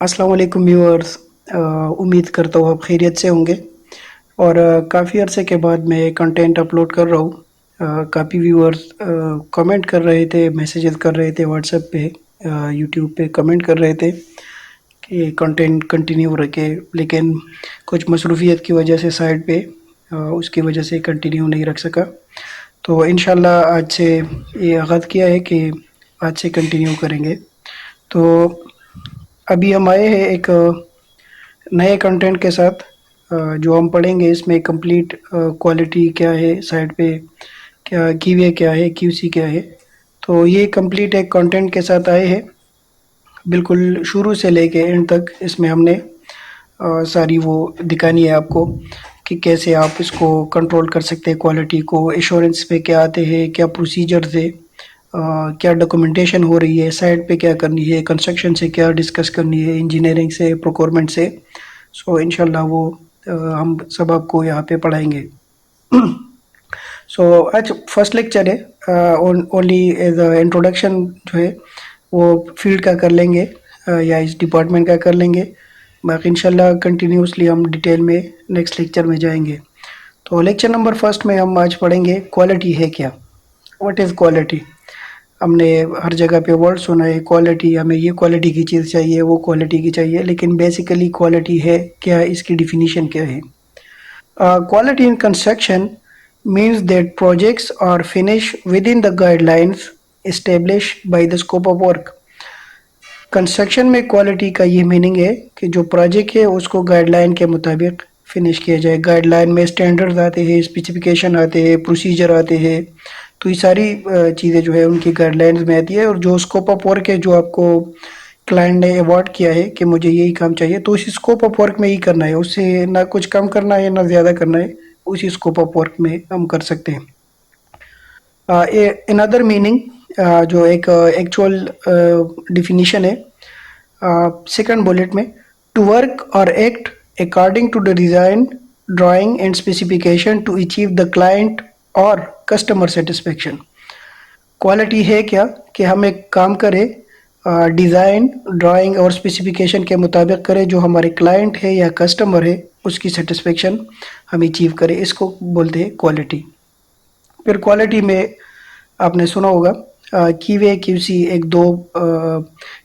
अस्सलाम वालेकुम व्यूअर्स। उम्मीद करता हूँ आप खैरियत से होंगे। और काफ़ी अरसे के बाद मैं कंटेंट अपलोड कर रहा हूँ। काफ़ी व्यूअर्स कमेंट कर रहे थे, मैसेजेस कर रहे थे व्हाट्सएप पे, यूट्यूब पे कमेंट कर रहे थे कि कंटेंट कंटिन्यू रखे, लेकिन कुछ मसरूफियत की वजह से साइड पे उसकी वजह से कंटिन्यू नहीं रख सका। तो इंशाल्लाह आज से ये आगाज़ किया है कि आज से कंटिन्यू करेंगे। तो अभी हम आए हैं एक नए कंटेंट के साथ, जो हम पढ़ेंगे इसमें कंप्लीट क्वालिटी क्या है साइट पे, क्या कीवे क्या है, क्यूसी क्या है। तो ये कंप्लीट एक कंटेंट के साथ आए हैं, बिल्कुल शुरू से लेके एंड तक। इसमें हमने सारी वो दिखानी है आपको कि कैसे आप इसको कंट्रोल कर सकते हैं क्वालिटी को, एश्योरेंस पे क्या आते हैं, क्या प्रोसीजर्स है, क्या डॉक्यूमेंटेशन हो रही है साइट पे, क्या करनी है, कंस्ट्रक्शन से क्या डिस्कस करनी है, इंजीनियरिंग से, प्रोक्योरमेंट से। सो इंशाल्लाह वो हम सब आपको यहाँ पे पढ़ाएंगे। सो आज फर्स्ट लेक्चर है, ओनली एज इंट्रोडक्शन जो है वो फील्ड का कर लेंगे, या इस डिपार्टमेंट का कर लेंगे। बाकी इंशाल्लाह कंटिन्यूसली हम डिटेल में नेक्स्ट लेक्चर में जाएंगे। तो लेक्चर नंबर फर्स्ट में हम आज पढ़ेंगे क्वालिटी है क्या। What is quality. हमने हर जगह पे वर्ड सुना है क्वालिटी, हमें ये क्वालिटी की चीज़ चाहिए, वो क्वालिटी की चाहिए, लेकिन बेसिकली क्वालिटी है क्या, इसकी डिफिनीशन क्या है। Quality in construction means that projects are finished within the guidelines established by the scope of work. Construction में क्वालिटी का ये मीनिंग है कि जो प्रोजेक्ट है उसको गाइडलाइन के मुताबिक फिनिश किया जाए। गाइडलाइन में स्टैंडर्ड्स आते हैं, स्पेसिफिकेशन आते हैं, प्रोसीजर आते हैं। तो ये सारी चीज़ें जो है उनकी गाइडलाइंस में आती है। और जो स्कोप ऑफ वर्क है, जो आपको क्लाइंट ने अवार्ड किया है कि मुझे यही काम चाहिए, तो उसी स्कोप ऑफ वर्क में ही करना है, उससे ना कुछ कम करना है ना ज़्यादा करना है, उसी स्कोप ऑफ वर्क में हम कर सकते हैं। अनदर मीनिंग, जो एक एक्चुअल डिफिनीशन है सेकंड बुलेट में, टू वर्क और act according to the design, drawing and specification to achieve the client और कस्टमर सेटिस्फेक्शन। क्वालिटी है क्या कि हम एक काम करें, डिज़ाइन, ड्राइंग और स्पेसिफिकेशन के मुताबिक करें, जो हमारे क्लाइंट है या कस्टमर है उसकी सेटिस्फेक्शन हम अचीव करें, इसको बोलते हैं क्वालिटी। फिर क्वालिटी में आपने सुना होगा कीवे, क्यूसी, एक दो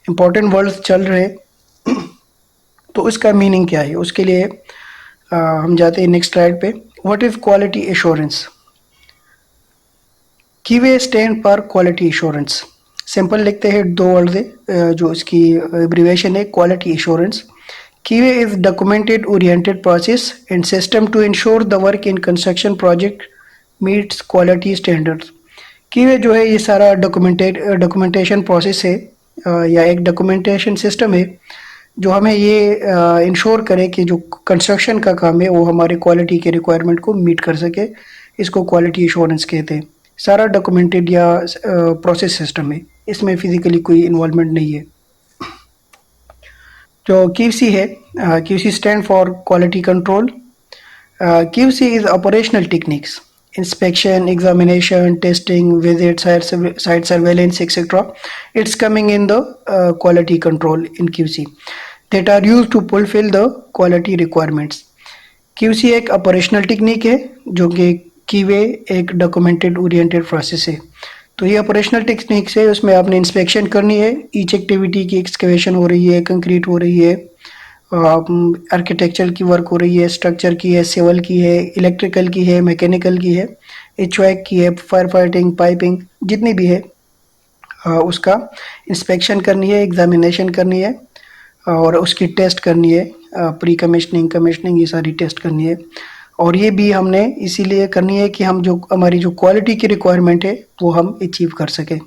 इम्पॉर्टेंट वर्ड्स चल रहे हैं। तो इसका मीनिंग क्या है, उसके लिए हम जाते हैं नेक्स्ट स्लाइड पे। What is quality assurance. QA stand for quality assurance. Simple लिखते हैं, दो वर्ड है, जो इसकी एब्रीविएशन है quality assurance. QA is documented oriented process and system to ensure the work in construction project meets quality standards. QA जो है ये सारा डॉक्यूमेंटेशन प्रोसेस है, या एक डॉक्यूमेंटेशन सिस्टम है जो हमें ये इंश्योर करे कि जो कंस्ट्रक्शन का काम है वो हमारे क्वालिटी के रिक्वायरमेंट को मीट कर सके। इसको क्वालिटी एश्योरेंस कहते हैं। सारा डॉक्यूमेंटेड या प्रोसेस सिस्टम है, इसमें फिजिकली कोई इन्वॉल्वमेंट नहीं है। जो क्यूसी है, QC stand for quality control. QC is operational techniques, inspection, examination, testing, visit, site surveillance, etc. It's coming in the quality control in QC that are used to fulfill the quality requirements. QC एक operational technique है, जो कि कीवे एक documented oriented process है। तो ये operational technique से उसमें आपने इंस्पेक्शन करनी है, ईच एक्टिविटी की एक्सकेवेशन हो रही है, कंक्रीट हो रही है, आर्किटेक्चर की वर्क हो रही है, स्ट्रक्चर की है, सिविल की है, इलेक्ट्रिकल की है, मैकेनिकल की है, HVAC की है, फायर फाइटिंग, पाइपिंग, जितनी भी है उसका इंस्पेक्शन करनी है, एग्जामिनेशन करनी है, और उसकी टेस्ट करनी है, प्री कमीशनिंग, कमीशनिंग, ये सारी टेस्ट करनी है। और ये भी हमने इसीलिए करनी है कि हम जो हमारी जो क्वालिटी की रिक्वायरमेंट है वो हम अचीव कर सकें।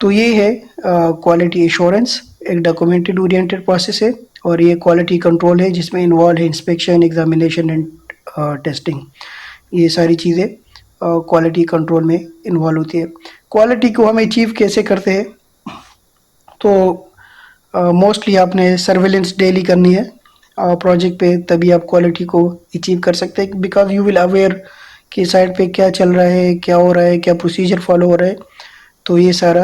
तो ये है क्वालिटी एश्योरेंस, एक डॉक्यूमेंटेड ओरिएंटेड प्रोसेस है, और ये क्वालिटी कंट्रोल है जिसमें इन्वॉल्व है इंस्पेक्शन, एग्जामिनेशन एंड टेस्टिंग। ये सारी चीज़ें क्वालिटी कंट्रोल में इन्वॉल्व होती है। क्वालिटी को हम अचीव कैसे करते हैं, तो मोस्टली आपने सर्वेलेंस डेली करनी है प्रोजेक्ट पे, तभी आप क्वालिटी को अचीव कर सकते हैं। बिकॉज यू विल अवेयर कि साइड पे क्या चल रहा है, क्या हो रहा है, क्या प्रोसीजर फॉलो हो रहा है। तो ये सारा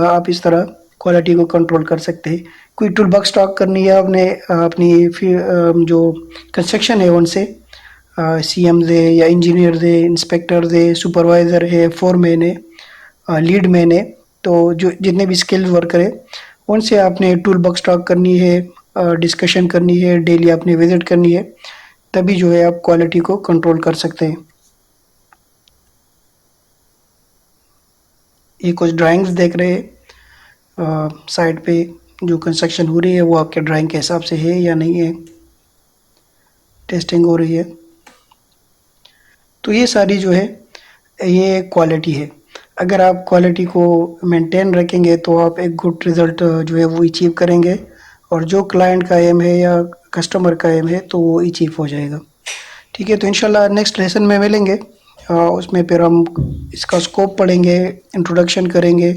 आप इस तरह क्वालिटी को कंट्रोल कर सकते हैं। कोई टूल बॉक्स स्टॉक करनी है आपने अपनी जो कंस्ट्रक्शन है उनसे, सीएम दे या इंजीनियर दे, इंस्पेक्टर दे, सुपरवाइज़र है, फोरमैन है, लीड मैन है, तो जो जितने भी स्किल्ड वर्कर है उनसे आपने टूल बॉक्स स्टॉक करनी है, डिस्कशन करनी है, डेली आपने विजिट करनी है, तभी जो है आप क्वालिटी को कंट्रोल कर सकते हैं। ये कुछ ड्राइंग्स देख रहे हैं साइड पे, जो कंस्ट्रक्शन हो रही है वो आपके ड्राइंग के हिसाब से है या नहीं है, टेस्टिंग हो रही है। तो ये सारी जो है ये क्वालिटी है। अगर आप क्वालिटी को मेंटेन रखेंगे तो आप एक गुड रिज़ल्ट जो है वो अचीव करेंगे, और जो क्लाइंट का एम है या कस्टमर का एम है तो वो अचीव हो जाएगा। ठीक है, तो इंशाल्लाह नेक्स्ट लेसन में मिलेंगे। उसमें फिर हम इसका स्कोप पढ़ेंगे, इंट्रोडक्शन करेंगे,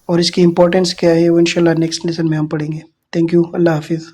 और इसकी इम्पोर्टेंस क्या है वो इंशाल्लाह नेक्स्ट लेसन में हम पढ़ेंगे। थैंक यू, अल्लाह हाफिज़।